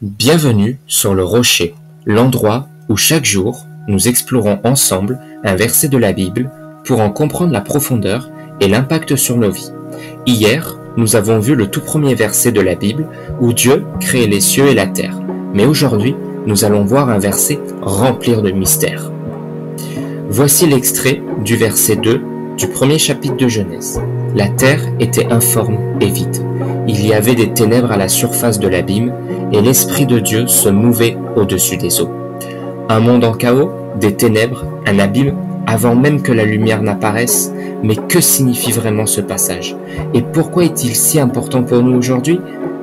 Bienvenue sur le Rocher, l'endroit où chaque jour nous explorons ensemble un verset de la Bible pour en comprendre la profondeur et l'impact sur nos vies. Hier, nous avons vu le tout premier verset de la Bible où Dieu crée les cieux et la terre. Mais aujourd'hui, nous allons voir un verset rempli de mystères. Voici l'extrait du verset 2 du premier chapitre de Genèse. La terre était informe et vide. Il y avait des ténèbres à la surface de l'abîme et l'Esprit de Dieu se mouvait au-dessus des eaux. Un monde en chaos, des ténèbres, un abîme, avant même que la lumière n'apparaisse. Mais que signifie vraiment ce passage? Et pourquoi est-il si important pour nous aujourd'hui?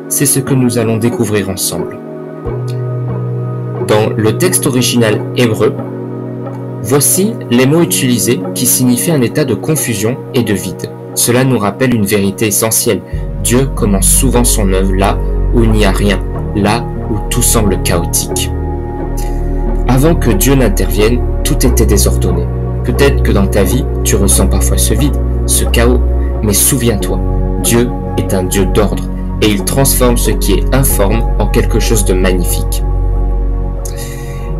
C'est ce que nous allons découvrir ensemble. Dans le texte original hébreu, voici les mots utilisés qui signifient un état de confusion et de vide. Cela nous rappelle une vérité essentielle. Dieu commence souvent son œuvre là où il n'y a rien, là où tout semble chaotique. Avant que Dieu n'intervienne, tout était désordonné. Peut-être que dans ta vie, tu ressens parfois ce vide, ce chaos, mais souviens-toi, Dieu est un Dieu d'ordre et il transforme ce qui est informe en quelque chose de magnifique.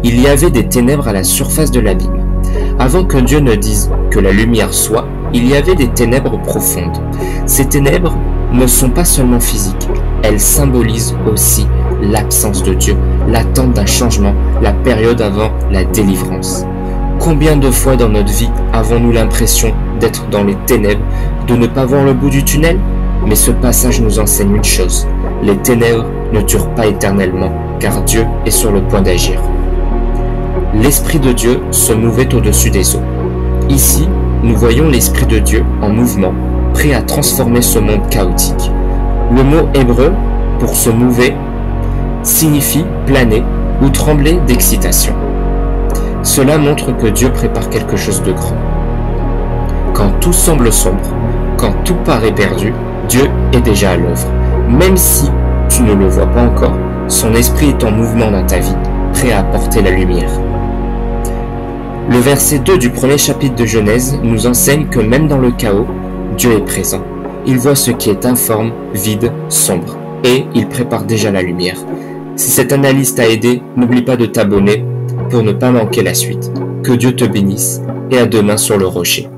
Il y avait des ténèbres à la surface de l'abîme. Avant que Dieu ne dise que la lumière soit, il y avait des ténèbres profondes. Ces ténèbres ne sont pas seulement physiques, elles symbolisent aussi l'absence de Dieu, l'attente d'un changement, la période avant la délivrance. Combien de fois dans notre vie avons-nous l'impression d'être dans les ténèbres, de ne pas voir le bout du tunnel? Mais ce passage nous enseigne une chose, les ténèbres ne durent pas éternellement, car Dieu est sur le point d'agir. L'Esprit de Dieu se mouvait au-dessus des eaux. Ici, nous voyons l'Esprit de Dieu en mouvement, prêt à transformer ce monde chaotique. Le mot hébreu pour se mouver signifie planer ou trembler d'excitation. Cela montre que Dieu prépare quelque chose de grand. Quand tout semble sombre, quand tout paraît perdu, Dieu est déjà à l'œuvre. Même si tu ne le vois pas encore, son esprit est en mouvement dans ta vie, prêt à apporter la lumière. Le verset 2 du premier chapitre de Genèse nous enseigne que même dans le chaos, Dieu est présent. Il voit ce qui est informe, vide, sombre, et il prépare déjà la lumière. Si cette analyse t'a aidé, n'oublie pas de t'abonner pour ne pas manquer la suite. Que Dieu te bénisse et à demain sur le Rocher.